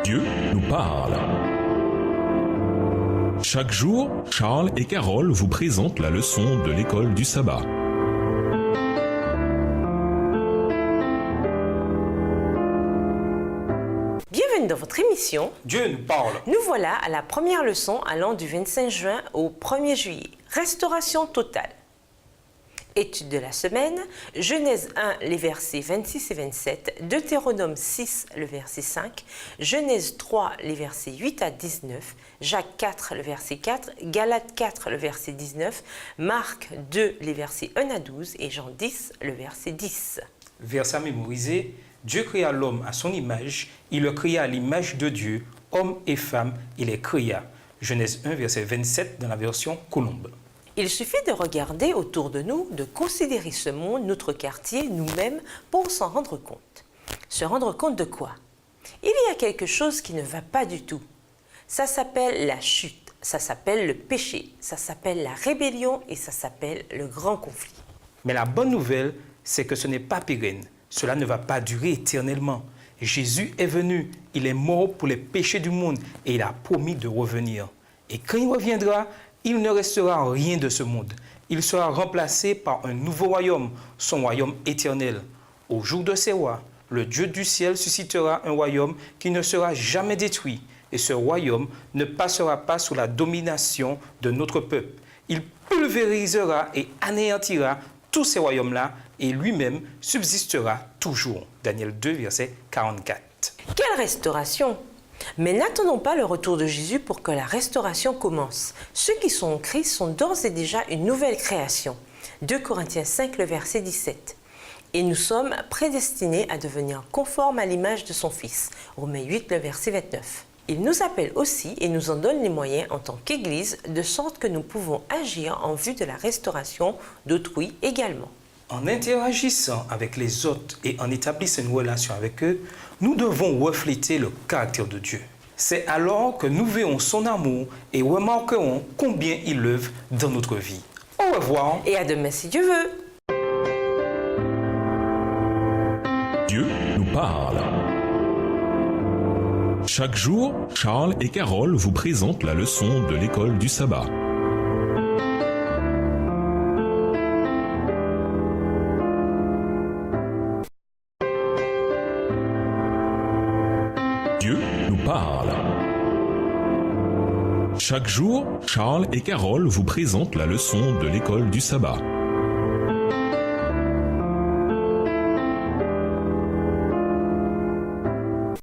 Dieu nous parle. Chaque jour, Charles et Carole vous présentent la leçon de l'école du sabbat. Bienvenue dans votre émission Dieu nous parle. Nous voilà à la première leçon allant du 25 juin au 1er juillet. Restauration totale. Étude de la semaine, Genèse 1, les versets 26 et 27, Deutéronome 6, le verset 5, Genèse 3, les versets 8 à 19, Jacques 4, le verset 4, Galates 4, le verset 19, Marc 2, les versets 1 à 12 et Jean 10, le verset 10. Verset à mémoriser, Dieu créa l'homme à son image, il le créa à l'image de Dieu, homme et femme, il les créa. Genèse 1, verset 27 dans la version Colombe. Il suffit de regarder autour de nous, de considérer ce monde, notre quartier, nous-mêmes, pour s'en rendre compte. Se rendre compte de quoi? Il y a quelque chose qui ne va pas du tout. Ça s'appelle la chute, ça s'appelle le péché, ça s'appelle la rébellion et ça s'appelle le grand conflit. Mais la bonne nouvelle, c'est que ce n'est pas pérenne. Cela ne va pas durer éternellement. Jésus est venu, il est mort pour les péchés du monde et il a promis de revenir. Et quand il reviendra, il ne restera rien de ce monde. Il sera remplacé par un nouveau royaume, son royaume éternel. Au jour de ses rois, le Dieu du ciel suscitera un royaume qui ne sera jamais détruit. Et ce royaume ne passera pas sous la domination de notre peuple. Il pulvérisera et anéantira tous ces royaumes-là et lui-même subsistera toujours. Daniel 2, verset 44. Quelle restauration! Mais n'attendons pas le retour de Jésus pour que la restauration commence. Ceux qui sont en Christ sont d'ores et déjà une nouvelle création. 2 Corinthiens 5, le verset 17. Et nous sommes prédestinés à devenir conformes à l'image de son Fils. Romains 8, le verset 29. Il nous appelle aussi et nous en donne les moyens en tant qu'Église, de sorte que nous pouvons agir en vue de la restauration d'autrui également. En interagissant avec les autres et en établissant une relation avec eux, nous devons refléter le caractère de Dieu. C'est alors que nous verrons son amour et remarquerons combien il œuvre dans notre vie. Au revoir. Et à demain si Dieu veut. Dieu nous parle. Chaque jour, Charles et Carole vous présentent la leçon de l'école du sabbat. Dieu nous parle. Chaque jour, Charles et Carole vous présentent la leçon de l'école du sabbat.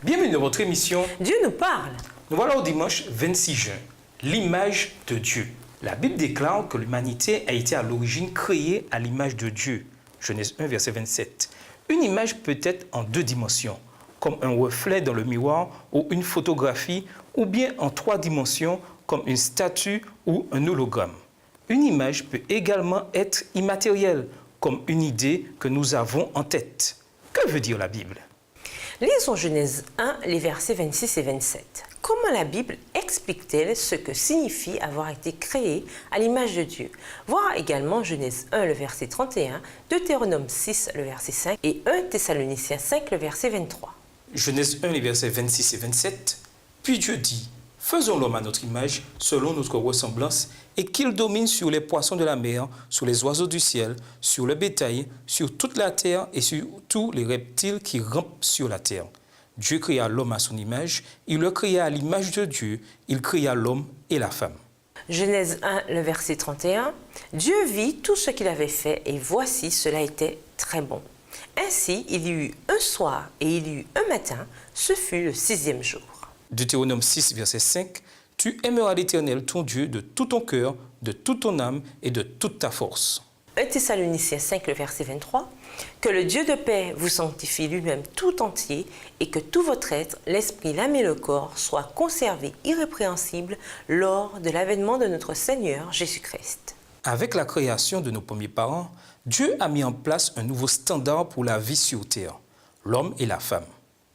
Bienvenue dans votre émission. Dieu nous parle. Nous voilà au dimanche 26 juin. L'image de Dieu. La Bible déclare que l'humanité a été à l'origine créée à l'image de Dieu. Genèse 1, verset 27. Une image peut être en deux dimensions, comme un reflet dans le miroir ou une photographie, ou bien en trois dimensions, comme une statue ou un hologramme. Une image peut également être immatérielle, comme une idée que nous avons en tête. Que veut dire la Bible? Lisons Genèse 1, les versets 26 et 27. Comment la Bible explique-t-elle ce que signifie avoir été créé à l'image de Dieu? Voir également Genèse 1, le verset 31, Deutéronome 6, le verset 5 et 1 Thessaloniciens 5, le verset 23. Genèse 1, les versets 26 et 27. Puis Dieu dit, faisons l'homme à notre image, selon notre ressemblance, et qu'il domine sur les poissons de la mer, sur les oiseaux du ciel, sur le bétail, sur toute la terre et sur tous les reptiles qui rampent sur la terre. Dieu créa l'homme à son image, il le créa à l'image de Dieu, il créa l'homme et la femme. Genèse 1, le verset 31. Dieu vit tout ce qu'il avait fait et voici, cela était très bon. Ainsi, il y eut un soir et il y eut un matin, ce fut le 6e jour. Deutéronome 6, verset 5. Tu aimeras l'Éternel, ton Dieu, de tout ton cœur, de toute ton âme et de toute ta force. 1 Thessaloniciens 5, le verset 23. Que le Dieu de paix vous sanctifie lui-même tout entier et que tout votre être, l'esprit, l'âme et le corps soient conservés irrépréhensibles lors de l'avènement de notre Seigneur Jésus-Christ. Avec la création de nos premiers parents, Dieu a mis en place un nouveau standard pour la vie sur terre, l'homme et la femme.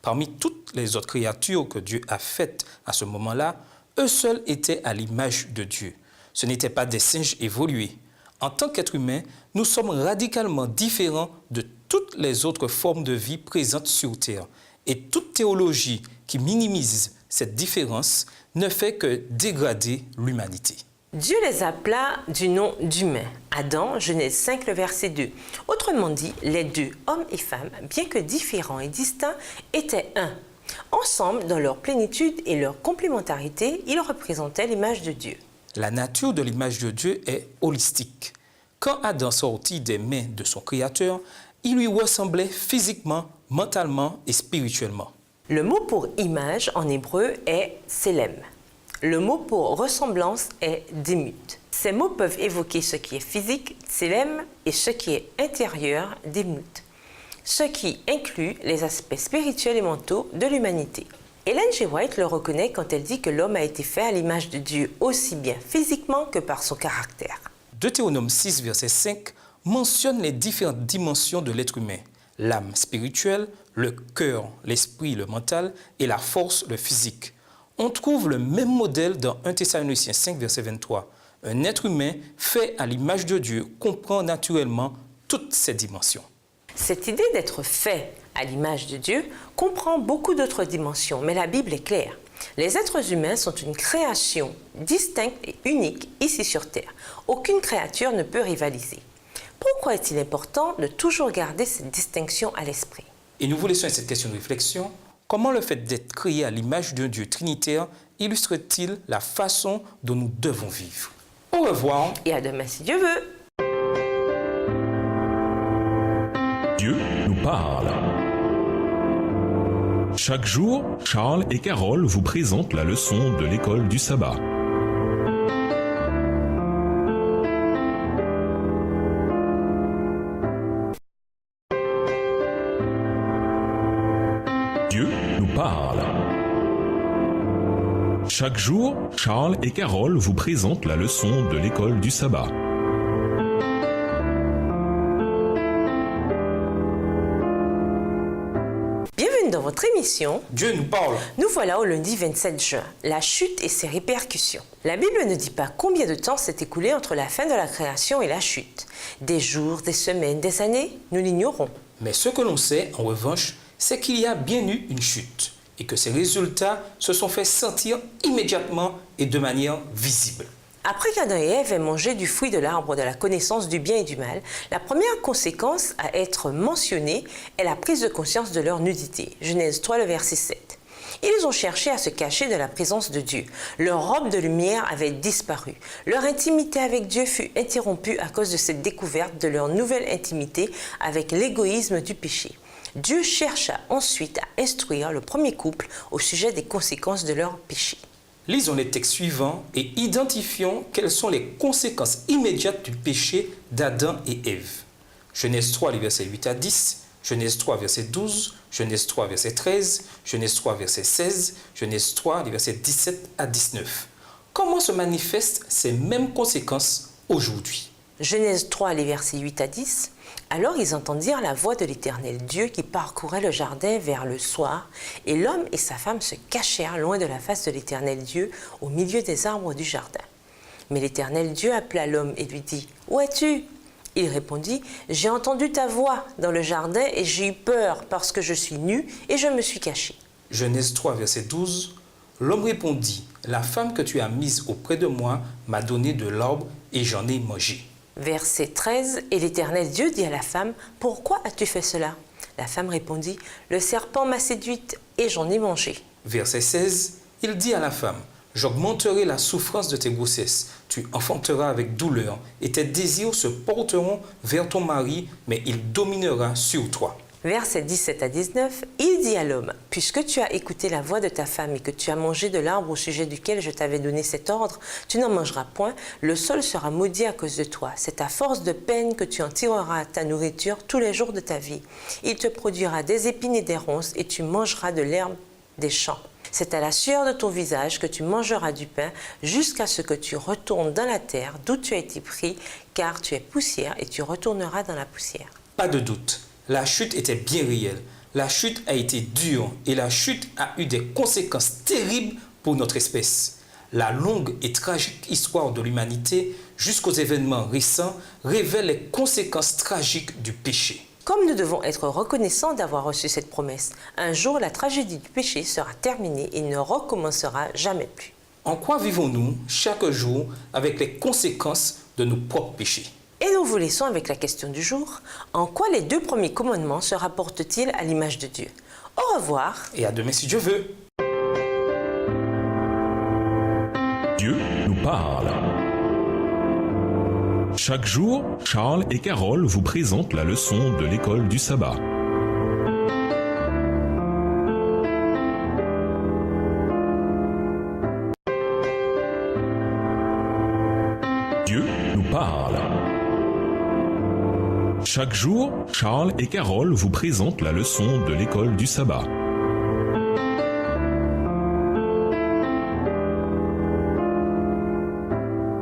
Parmi toutes les autres créatures que Dieu a faites à ce moment-là, eux seuls étaient à l'image de Dieu. Ce n'étaient pas des singes évolués. En tant qu'êtres humains, nous sommes radicalement différents de toutes les autres formes de vie présentes sur Terre. Et toute théologie qui minimise cette différence ne fait que dégrader l'humanité. Dieu les appela du nom d'humains. Adam, Genèse 5, le verset 2. Autrement dit, les deux, hommes et femmes, bien que différents et distincts, étaient un. Ensemble, dans leur plénitude et leur complémentarité, ils représentaient l'image de Dieu. La nature de l'image de Dieu est holistique. Quand Adam sortit des mains de son Créateur, il lui ressemblait physiquement, mentalement et spirituellement. Le mot pour image en hébreu est selem. Le mot pour ressemblance est démut. Ces mots peuvent évoquer ce qui est physique, selem, et ce qui est intérieur, démut, ce qui inclut les aspects spirituels et mentaux de l'humanité. Ellen G. White le reconnaît quand elle dit que l'homme a été fait à l'image de Dieu aussi bien physiquement que par son caractère. Deutéronome 6, verset 5 mentionne les différentes dimensions de l'être humain, l'âme spirituelle, le cœur, l'esprit, le mental et la force, le physique. On trouve le même modèle dans 1 Thessaloniciens 5, verset 23. Un être humain fait à l'image de Dieu comprend naturellement toutes ces dimensions. Cette idée d'être fait à l'image de Dieu comprend beaucoup d'autres dimensions, mais la Bible est claire. Les êtres humains sont une création distincte et unique ici sur Terre. Aucune créature ne peut rivaliser. Pourquoi est-il important de toujours garder cette distinction à l'esprit? Et nous vous laissons à cette question de réflexion. Comment le fait d'être créé à l'image d'un Dieu trinitaire illustre-t-il la façon dont nous devons vivre? Au revoir. Et à demain si Dieu veut. Dieu nous parle. Chaque jour, Charles et Carole vous présentent la leçon de l'école du sabbat. Dieu nous parle. Chaque jour, Charles et Carole vous présentent la leçon de l'école du sabbat. Bienvenue dans votre émission. Dieu nous parle. Nous voilà au lundi 27 juin, la chute et ses répercussions. La Bible ne dit pas combien de temps s'est écoulé entre la fin de la création et la chute. Des jours, des semaines, des années, nous l'ignorons. Mais ce que l'on sait, en revanche, c'est qu'il y a bien eu une chute et que ces résultats se sont fait sentir immédiatement et de manière visible. Après qu'Adam et Ève aient mangé du fruit de l'arbre de la connaissance du bien et du mal, la première conséquence à être mentionnée est la prise de conscience de leur nudité. Genèse 3, le verset 7. Ils ont cherché à se cacher de la présence de Dieu. Leur robe de lumière avait disparu. Leur intimité avec Dieu fut interrompue à cause de cette découverte de leur nouvelle intimité avec l'égoïsme du péché. Dieu chercha ensuite à instruire le premier couple au sujet des conséquences de leur péché. Lisons les textes suivants et identifions quelles sont les conséquences immédiates du péché d'Adam et Ève. Genèse 3, les versets 8 à 10, Genèse 3, verset 12, Genèse 3, verset 13, Genèse 3, verset 16, Genèse 3, les versets 17 à 19. Comment se manifestent ces mêmes conséquences aujourd'hui? Genèse 3, les versets 8 à 10. Alors ils entendirent la voix de l'Éternel Dieu qui parcourait le jardin vers le soir, et l'homme et sa femme se cachèrent loin de la face de l'Éternel Dieu au milieu des arbres du jardin. Mais l'Éternel Dieu appela l'homme et lui dit « Où es-tu » Il répondit « J'ai entendu ta voix dans le jardin et j'ai eu peur parce que je suis nu et je me suis caché. » Genèse 3, verset 12. L'homme répondit « La femme que tu as mise auprès de moi m'a donné de l'arbre et j'en ai mangé. » Verset 13, et l'Éternel Dieu dit à la femme, « Pourquoi as-tu fait cela ?» La femme répondit, « Le serpent m'a séduite et j'en ai mangé. » Verset 16, il dit à la femme, « J'augmenterai la souffrance de tes grossesses, tu enfanteras avec douleur, et tes désirs se porteront vers ton mari, mais il dominera sur toi. » Versets 17 à 19, il dit à l'homme, « Puisque tu as écouté la voix de ta femme et que tu as mangé de l'arbre au sujet duquel je t'avais donné cet ordre, tu n'en mangeras point, le sol sera maudit à cause de toi. C'est à force de peine que tu en tireras ta nourriture tous les jours de ta vie. Il te produira des épines et des ronces et tu mangeras de l'herbe des champs. C'est à la sueur de ton visage que tu mangeras du pain jusqu'à ce que tu retournes dans la terre d'où tu as été pris, car tu es poussière et tu retourneras dans la poussière. » Pas de doute. La chute était bien réelle. La chute a été dure et la chute a eu des conséquences terribles pour notre espèce. La longue et tragique histoire de l'humanité jusqu'aux événements récents révèle les conséquences tragiques du péché. Comme nous devons être reconnaissants d'avoir reçu cette promesse, un jour la tragédie du péché sera terminée et ne recommencera jamais plus. En quoi vivons-nous chaque jour avec les conséquences de nos propres péchés? Et nous vous laissons avec la question du jour. En quoi les 2 premiers commandements se rapportent-ils à l'image de Dieu? Au revoir. Et à demain si Dieu veut. Dieu nous parle. Chaque jour, Charles et Carole vous présentent la leçon de l'école du sabbat. Dieu nous parle. Chaque jour, Charles et Carole vous présentent la leçon de l'école du sabbat.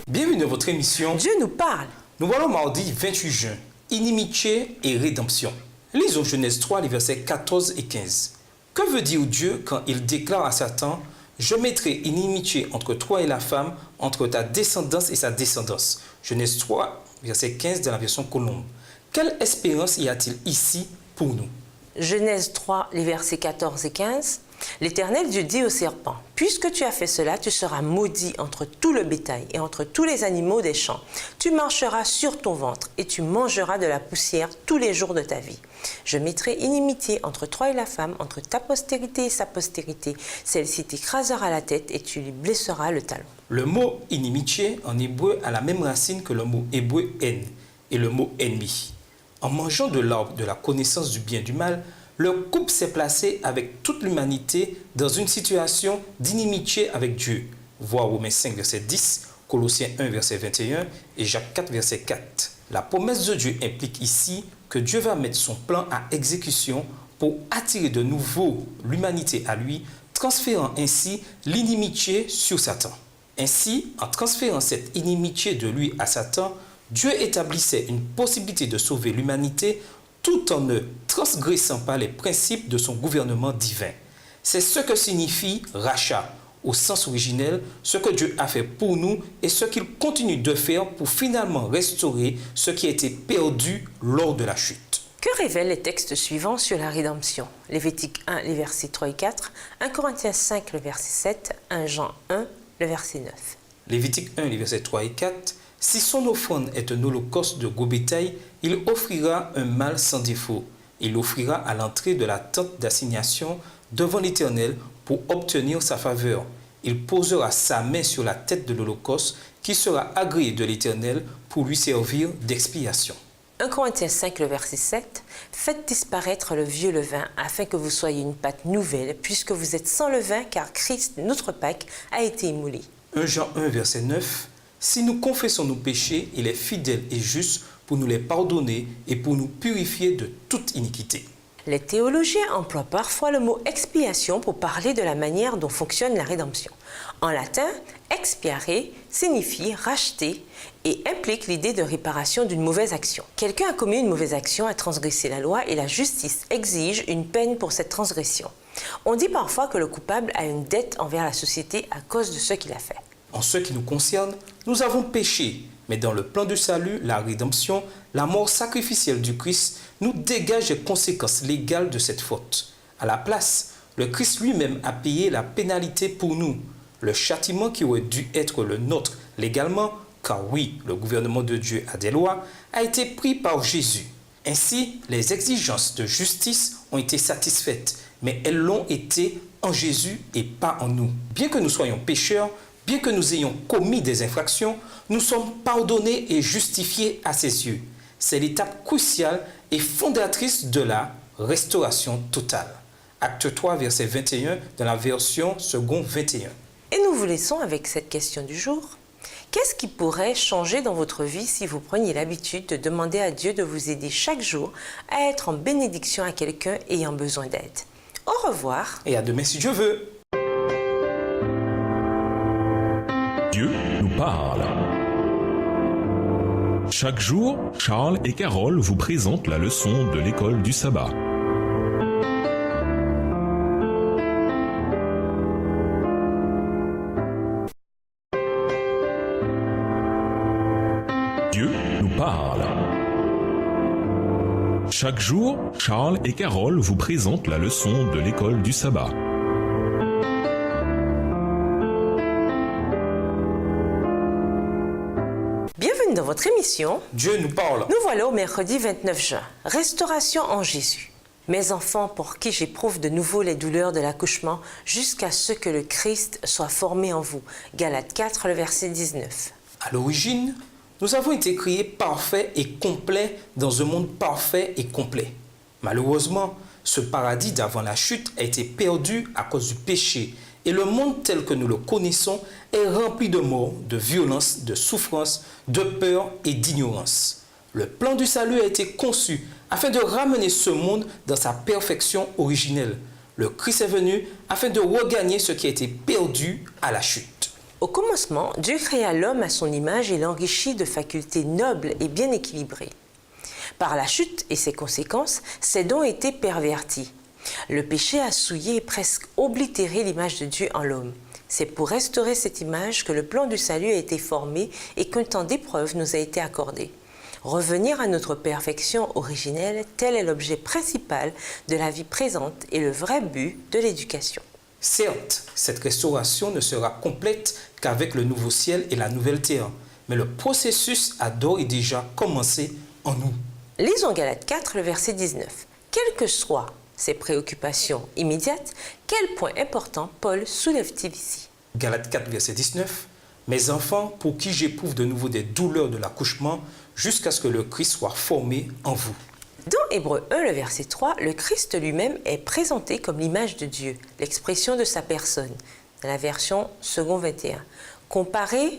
Bienvenue dans votre émission. Dieu nous parle. Nous voilà mardi 28 juin. Inimitié et rédemption. Lisons Genèse 3, les versets 14 et 15. Que veut dire Dieu quand il déclare à Satan: je mettrai inimitié entre toi et la femme, entre ta descendance et sa descendance. Genèse 3, verset 15 dans la version Colombe. Quelle espérance y a-t-il ici pour nous? Genèse 3, les versets 14 et 15. L'Éternel Dieu dit au serpent: puisque tu as fait cela, tu seras maudit entre tout le bétail et entre tous les animaux des champs. Tu marcheras sur ton ventre et tu mangeras de la poussière tous les jours de ta vie. Je mettrai inimitié entre toi et la femme, entre ta postérité et sa postérité. Celle-ci t'écrasera la tête et tu lui blesseras le talon. Le mot inimitié en hébreu a la même racine que le mot hébreu haine et le mot ennemi. En mangeant de l'arbre de la connaissance du bien et du mal, le couple s'est placé avec toute l'humanité dans une situation d'inimitié avec Dieu. Voir Romains 5, verset 10, Colossiens 1, verset 21 et Jacques 4, verset 4. La promesse de Dieu implique ici que Dieu va mettre son plan à exécution pour attirer de nouveau l'humanité à lui, transférant ainsi l'inimitié sur Satan. Ainsi, en transférant cette inimitié de lui à Satan, Dieu établissait une possibilité de sauver l'humanité tout en ne transgressant pas les principes de son gouvernement divin. C'est ce que signifie rachat, au sens originel, ce que Dieu a fait pour nous et ce qu'il continue de faire pour finalement restaurer ce qui a été perdu lors de la chute. Que révèlent les textes suivants sur la rédemption? Lévitique 1, les versets 3 et 4, 1 Corinthiens 5, le verset 7, 1 Jean 1, le verset 9. Lévitique 1, les versets 3 et 4. Si son offrande est un holocauste de gros bétail, il offrira un mâle sans défaut. Il l'offrira à l'entrée de la tente d'assignation devant l'Éternel pour obtenir sa faveur. Il posera sa main sur la tête de l'holocauste qui sera agréé de l'Éternel pour lui servir d'expiation. 1 Corinthiens 5, le verset 7, « Faites disparaître le vieux levain, afin que vous soyez une pâte nouvelle, puisque vous êtes sans levain, car Christ, notre Pâque, a été immolé. » 1 Jean 1, verset 9, « Si nous confessons nos péchés, il est fidèle et juste pour nous les pardonner et pour nous purifier de toute iniquité. » Les théologiens emploient parfois le mot expiation pour parler de la manière dont fonctionne la rédemption. En latin, expiare signifie racheter et implique l'idée de réparation d'une mauvaise action. Quelqu'un a commis une mauvaise action, a transgressé la loi et la justice exige une peine pour cette transgression. On dit parfois que le coupable a une dette envers la société à cause de ce qu'il a fait. En ce qui nous concerne, nous avons péché, mais dans le plan du salut, la rédemption, la mort sacrificielle du Christ nous dégage les conséquences légales de cette faute. À la place, le Christ lui-même a payé la pénalité pour nous. Le châtiment qui aurait dû être le nôtre légalement, car oui, le gouvernement de Dieu a des lois, a été pris par Jésus. Ainsi, les exigences de justice ont été satisfaites, mais elles l'ont été en Jésus et pas en nous. Bien que nous soyons pécheurs, bien que nous ayons commis des infractions, nous sommes pardonnés et justifiés à ses yeux. C'est l'étape cruciale et fondatrice de la restauration totale. Acte 3, verset 21, dans la version second 21. Et nous vous laissons avec cette question du jour. Qu'est-ce qui pourrait changer dans votre vie si vous preniez l'habitude de demander à Dieu de vous aider chaque jour à être en bénédiction à quelqu'un ayant besoin d'aide? Au revoir. Et à demain si Dieu veut. Dieu nous parle. Chaque jour, Charles et Carole vous présentent la leçon de l'école du sabbat. Dieu nous parle. Chaque jour, Charles et Carole vous présentent la leçon de l'école du sabbat. Bienvenue dans votre émission. Dieu nous parle. Nous voilà au mercredi 29 juin. Restauration en Jésus. Mes enfants, pour qui j'éprouve de nouveau les douleurs de l'accouchement, jusqu'à ce que le Christ soit formé en vous. Galates 4, le verset 19. À l'origine, nous avons été créés parfaits et complets dans un monde parfait et complet. Malheureusement, ce paradis d'avant la chute a été perdu à cause du péché et le monde tel que nous le connaissons est rempli de mort, de violence, de souffrance, de peur et d'ignorance. Le plan du salut a été conçu afin de ramener ce monde dans sa perfection originelle. Le Christ est venu afin de regagner ce qui a été perdu à la chute. Au commencement, Dieu créa l'homme à son image et l'enrichit de facultés nobles et bien équilibrées. Par la chute et ses conséquences, ses dons étaient pervertis. Le péché a souillé et presque oblitéré l'image de Dieu en l'homme. C'est pour restaurer cette image que le plan du salut a été formé et qu'un temps d'épreuve nous a été accordé. Revenir à notre perfection originelle, tel est l'objet principal de la vie présente et le vrai but de l'éducation. Certes, cette restauration ne sera complète qu'avec le nouveau ciel et la nouvelle terre, mais le processus a d'ores et déjà commencé en nous. Lisons Galates 4, le verset 19. Quelles que soient ses préoccupations immédiates, quel point important Paul soulève-t-il ici? Galates 4, verset 19. Mes enfants, pour qui j'éprouve de nouveau des douleurs de l'accouchement, jusqu'à ce que le Christ soit formé en vous. Dans Hébreux 1, le verset 3, le Christ lui-même est présenté comme l'image de Dieu, l'expression de sa personne, dans la version second 21. Comparez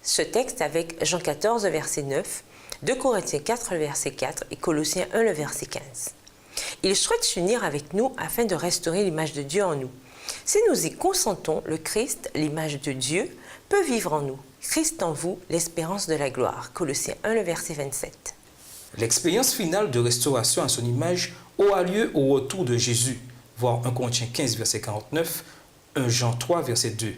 ce texte avec Jean 14, verset 9, 2 Corinthiens 4, le verset 4 et Colossiens 1, le verset 15. Il souhaite s'unir avec nous afin de restaurer l'image de Dieu en nous. Si nous y consentons, le Christ, l'image de Dieu, peut vivre en nous. Christ en vous, l'espérance de la gloire. Colossiens 1, le verset 27. L'expérience finale de restauration à son image aura lieu au retour de Jésus, voir 1 Corinthiens 15, verset 49, 1 Jean 3, verset 2.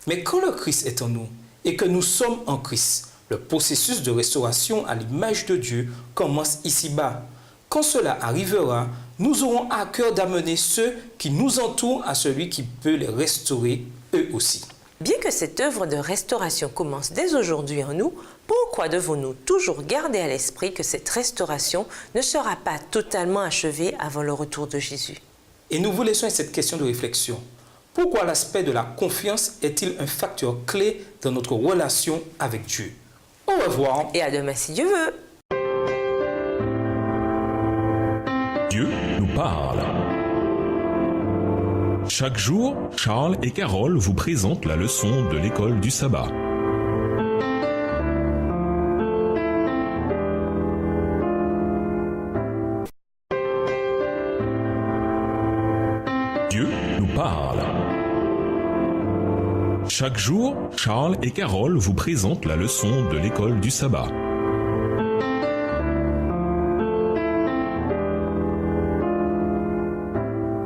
Mais quand le Christ est en nous et que nous sommes en Christ, le processus de restauration à l'image de Dieu commence ici-bas. Quand cela arrivera, nous aurons à cœur d'amener ceux qui nous entourent à celui qui peut les restaurer eux aussi. Bien que cette œuvre de restauration commence dès aujourd'hui en nous, pourquoi devons-nous toujours garder à l'esprit que cette restauration ne sera pas totalement achevée avant le retour de Jésus? Et nous vous laissons cette question de réflexion. Pourquoi l'aspect de la confiance est-il un facteur clé dans notre relation avec Dieu? Au revoir. Et à demain si Dieu veut. Dieu nous parle. Chaque jour, Charles et Carole vous présentent la leçon de l'école du sabbat. Dieu nous parle. Chaque jour, Charles et Carole vous présentent la leçon de l'école du sabbat.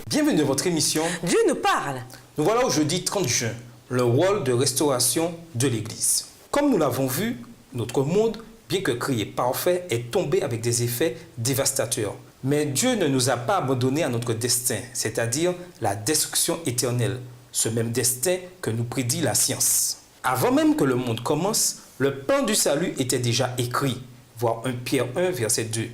Bienvenue dans votre émission. Dieu nous parle. Nous voilà au jeudi 30 juin, le rôle de restauration de l'Église. Comme nous l'avons vu, notre monde, bien que créé parfait, est tombé avec des effets dévastateurs. Mais Dieu ne nous a pas abandonnés à notre destin, c'est-à-dire la destruction éternelle, ce même destin que nous prédit la science. Avant même que le monde commence, le plan du salut était déjà écrit, voir 1 Pierre 1, verset 2.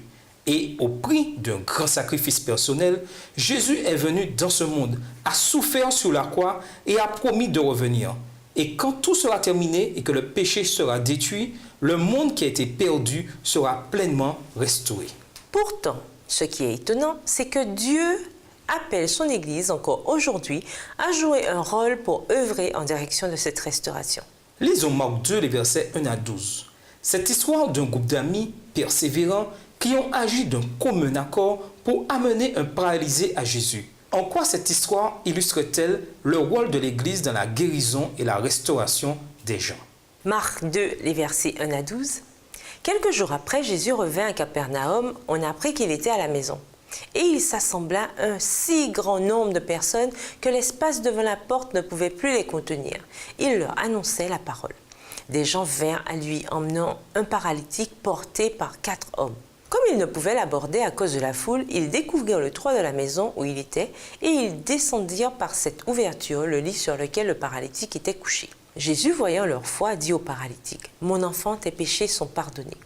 Et au prix d'un grand sacrifice personnel, Jésus est venu dans ce monde, a souffert sur la croix et a promis de revenir. Et quand tout sera terminé et que le péché sera détruit, le monde qui a été perdu sera pleinement restauré. Pourtant, ce qui est étonnant, c'est que Dieu appelle son Église encore aujourd'hui à jouer un rôle pour œuvrer en direction de cette restauration. Lisons Marc 2, les versets 1 à 12. Cette histoire d'un groupe d'amis persévérants qui ont agi d'un commun accord pour amener un paralysé à Jésus. En quoi cette histoire illustre-t-elle le rôle de l'Église dans la guérison et la restauration des gens? Marc 2, les versets 1 à 12. Quelques jours après, Jésus revint à Capernaum. On apprit qu'il était à la maison. Et il s'assembla un si grand nombre de personnes que l'espace devant la porte ne pouvait plus les contenir. Il leur annonçait la parole. Des gens vinrent à lui emmenant un paralytique porté par 4 hommes. Comme ils ne pouvaient l'aborder à cause de la foule, ils découvrirent le toit de la maison où il était et ils descendirent par cette ouverture le lit sur lequel le paralytique était couché. Jésus, voyant leur foi, dit au paralytique, « Mon enfant, tes péchés sont pardonnés. »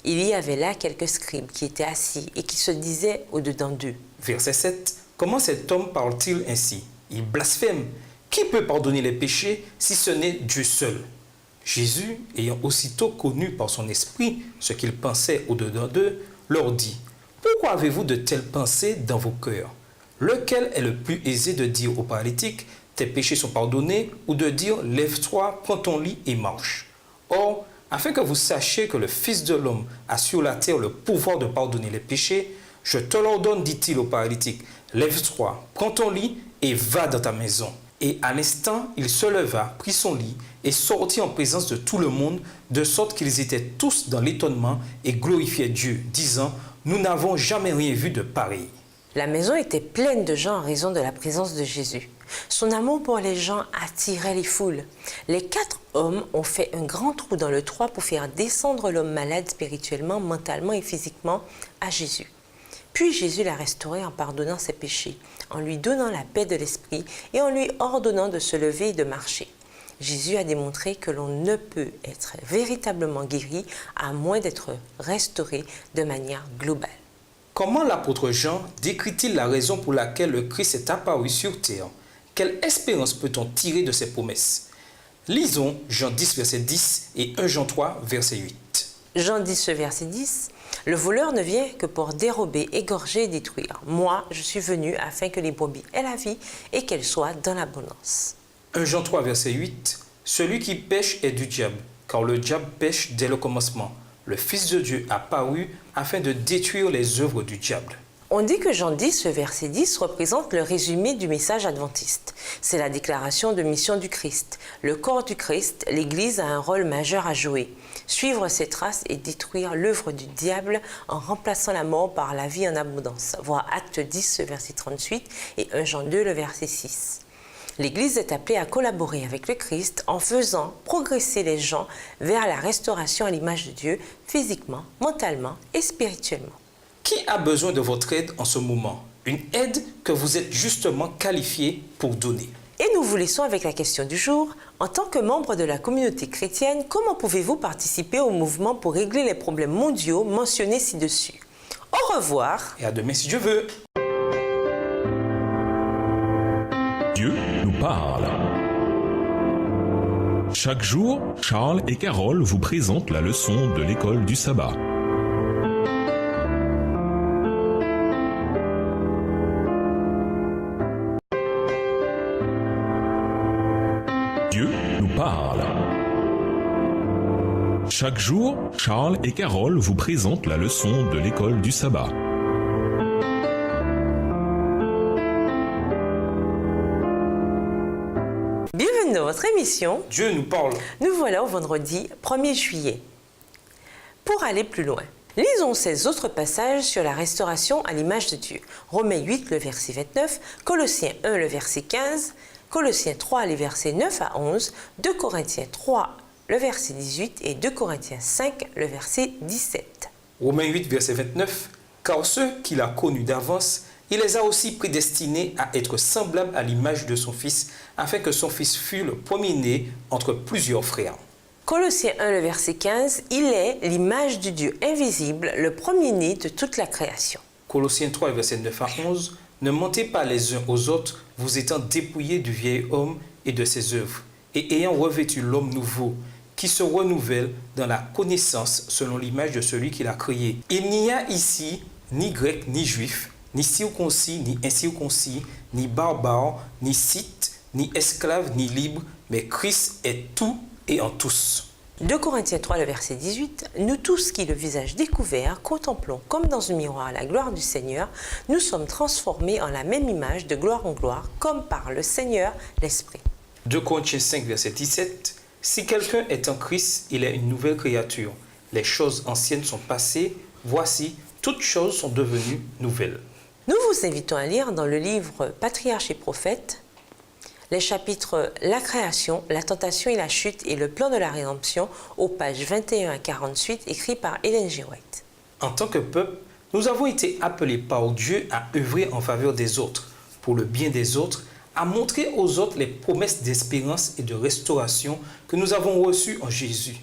Il y avait là quelques scribes qui étaient assis et qui se disaient au-dedans d'eux. Verset 7. Comment cet homme parle-t-il ainsi? Il blasphème. Qui peut pardonner les péchés si ce n'est Dieu seul? Jésus, ayant aussitôt connu par son esprit ce qu'ils pensaient au-dedans d'eux, leur dit, « Pourquoi avez-vous de telles pensées dans vos cœurs? Lequel est le plus aisé de dire au paralytique, « Tes péchés sont pardonnés » ou de dire, « Lève-toi, prends ton lit et marche » Or, afin que vous sachiez que le Fils de l'homme a sur la terre le pouvoir de pardonner les péchés, je te l'ordonne, dit-il au paralytique, « Lève-toi, prends ton lit et va dans ta maison. » Et à l'instant, il se leva, prit son lit et sortit en présence de tout le monde, de sorte qu'ils étaient tous dans l'étonnement et glorifiaient Dieu, disant, « Nous n'avons jamais rien vu de pareil. » La maison était pleine de gens en raison de la présence de Jésus. Son amour pour les gens attirait les foules. Les 4 hommes ont fait un grand trou dans le toit pour faire descendre l'homme malade spirituellement, mentalement et physiquement à Jésus. Puis Jésus l'a restauré en pardonnant ses péchés, en lui donnant la paix de l'esprit et en lui ordonnant de se lever et de marcher. Jésus a démontré que l'on ne peut être véritablement guéri à moins d'être restauré de manière globale. Comment l'apôtre Jean décrit-il la raison pour laquelle le Christ est apparu sur terre? Quelle espérance peut-on tirer de ces promesses? Lisons Jean 10, verset 10 et 1 Jean 3, verset 8. Jean 10, verset 10. « Le voleur ne vient que pour dérober, égorger et détruire. Moi, je suis venu afin que les brebis aient la vie et qu'elles soient dans l'abondance. » 1 Jean 3, verset 8. Celui qui pêche est du diable, car le diable pêche dès le commencement. Le Fils de Dieu a paru afin de détruire les œuvres du diable. On dit que Jean 10, verset 10, représente le résumé du message adventiste. C'est la déclaration de mission du Christ. Le corps du Christ, l'Église a un rôle majeur à jouer. Suivre ses traces et détruire l'œuvre du diable en remplaçant la mort par la vie en abondance. Voir Acte 10, verset 38 et 1 Jean 2, le verset 6. L'Église est appelée à collaborer avec le Christ en faisant progresser les gens vers la restauration à l'image de Dieu, physiquement, mentalement et spirituellement. Qui a besoin de votre aide en ce moment? Une aide que vous êtes justement qualifié pour donner. Et nous vous laissons avec la question du jour. En tant que membre de la communauté chrétienne, comment pouvez-vous participer au mouvement pour régler les problèmes mondiaux mentionnés ci-dessus? Au revoir. Et à demain si Dieu veut. Dieu nous parle. Chaque jour, Charles et Carole vous présentent la leçon de l'école du sabbat. Dieu nous parle. Chaque jour, Charles et Carole vous présentent la leçon de l'école du sabbat. Bienvenue dans votre émission. Dieu nous parle. Nous voilà au vendredi 1er juillet. Pour aller plus loin, lisons ces autres passages sur la restauration à l'image de Dieu. Romains 8, le verset 29, Colossiens 1, le verset 15, Colossiens 3, les versets 9 à 11, 2 Corinthiens 3, le verset 18 et 2 Corinthiens 5, le verset 17. Romains 8, verset 29. Car ceux qu'il a connus d'avance, il les a aussi prédestinés à être semblables à l'image de son Fils, afin que son Fils fût le premier-né entre plusieurs frères. Colossiens 1, le verset 15, il est l'image du Dieu invisible, le premier-né de toute la création. Colossiens 3, verset 9 à 11. Ne mentez pas les uns aux autres, vous étant dépouillés du vieil homme et de ses œuvres, et ayant revêtu l'homme nouveau, qui se renouvelle dans la connaissance selon l'image de celui qui l'a créé. Il n'y a ici ni grec ni juif, ni circoncis ni incirconcis, ni barbare, ni scythe, ni esclave, ni libre, mais Christ est tout et en tous. 2 Corinthiens 3, le verset 18, « Nous tous qui, le visage découvert, contemplons comme dans un miroir la gloire du Seigneur, nous sommes transformés en la même image de gloire en gloire, comme par le Seigneur l'Esprit. » 2 Corinthiens 5, verset 17, « Si quelqu'un est en Christ, il est une nouvelle créature. Les choses anciennes sont passées, voici, toutes choses sont devenues nouvelles. » Nous vous invitons à lire dans le livre Patriarches et Prophètes, les chapitres La création, la tentation et la chute et le plan de la rédemption aux pages 21 à 48 écrits par Ellen G. White. En tant que peuple, nous avons été appelés par Dieu à œuvrer en faveur des autres, pour le bien des autres, à montrer aux autres les promesses d'espérance et de restauration que nous avons reçues en Jésus.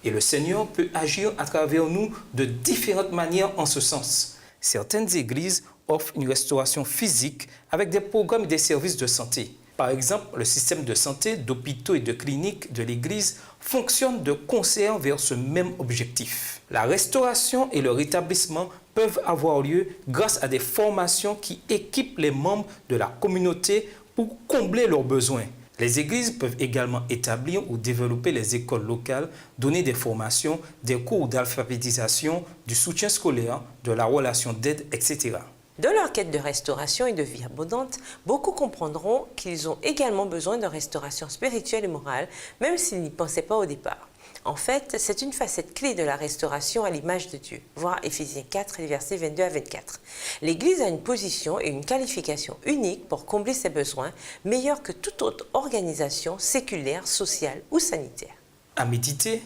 Et le Seigneur peut agir à travers nous de différentes manières en ce sens. Certaines églises offrent une restauration physique avec des programmes et des services de santé. Par exemple, le système de santé, d'hôpitaux et de cliniques de l'Église fonctionne de concert vers ce même objectif. La restauration et le rétablissement peuvent avoir lieu grâce à des formations qui équipent les membres de la communauté pour combler leurs besoins. Les églises peuvent également établir ou développer les écoles locales, donner des formations, des cours d'alphabétisation, du soutien scolaire, de la relation d'aide, etc. Dans leur quête de restauration et de vie abondante, beaucoup comprendront qu'ils ont également besoin de restauration spirituelle et morale, même s'ils n'y pensaient pas au départ. En fait, c'est une facette clé de la restauration à l'image de Dieu. Voir Éphésiens 4, les versets 22 à 24. L'Église a une position et une qualification unique pour combler ses besoins, meilleure que toute autre organisation séculaire, sociale ou sanitaire. À méditer,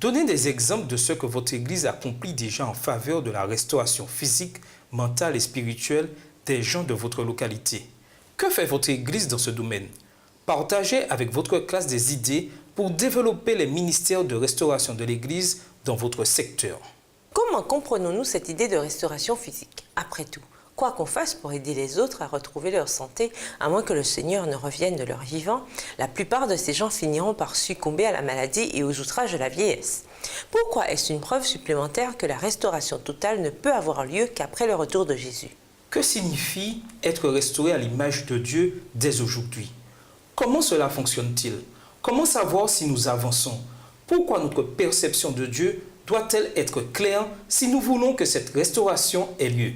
donnez des exemples de ce que votre Église accomplit déjà en faveur de la restauration physique, mentale et spirituelle des gens de votre localité. Que fait votre Église dans ce domaine? Partagez avec votre classe des idées pour développer les ministères de restauration de l'Église dans votre secteur. Comment comprenons-nous cette idée de restauration physique? Après tout, quoi qu'on fasse pour aider les autres à retrouver leur santé, à moins que le Seigneur ne revienne de leur vivant, la plupart de ces gens finiront par succomber à la maladie et aux outrages de la vieillesse. Pourquoi est-ce une preuve supplémentaire que la restauration totale ne peut avoir lieu qu'après le retour de Jésus? Que signifie être restauré à l'image de Dieu dès aujourd'hui? Comment cela fonctionne-t-il? Comment savoir si nous avançons? Pourquoi notre perception de Dieu doit-elle être claire si nous voulons que cette restauration ait lieu?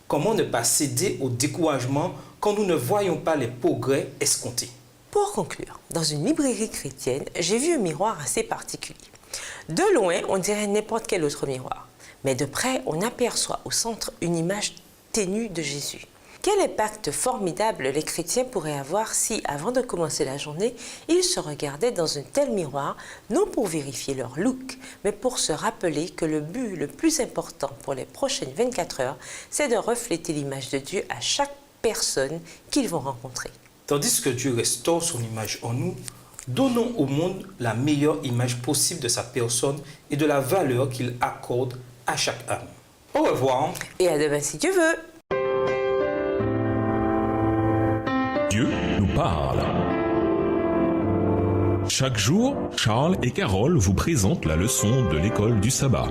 Comment ne pas céder au découragement quand nous ne voyons pas les progrès escomptés? Pour conclure, dans une librairie chrétienne, j'ai vu un miroir assez particulier. De loin, on dirait n'importe quel autre miroir, mais de près, on aperçoit au centre une image ténue de Jésus. Quel impact formidable les chrétiens pourraient avoir si, avant de commencer la journée, ils se regardaient dans un tel miroir, non pour vérifier leur look, mais pour se rappeler que le but le plus important pour les prochaines 24 heures, c'est de refléter l'image de Dieu à chaque personne qu'ils vont rencontrer. Tandis que Dieu restaure son image en nous, donnons au monde la meilleure image possible de sa personne et de la valeur qu'il accorde à chaque âme. Au revoir. Et à demain si Dieu veut. Dieu nous parle. Chaque jour, Charles et Carole vous présentent la leçon de l'école du sabbat.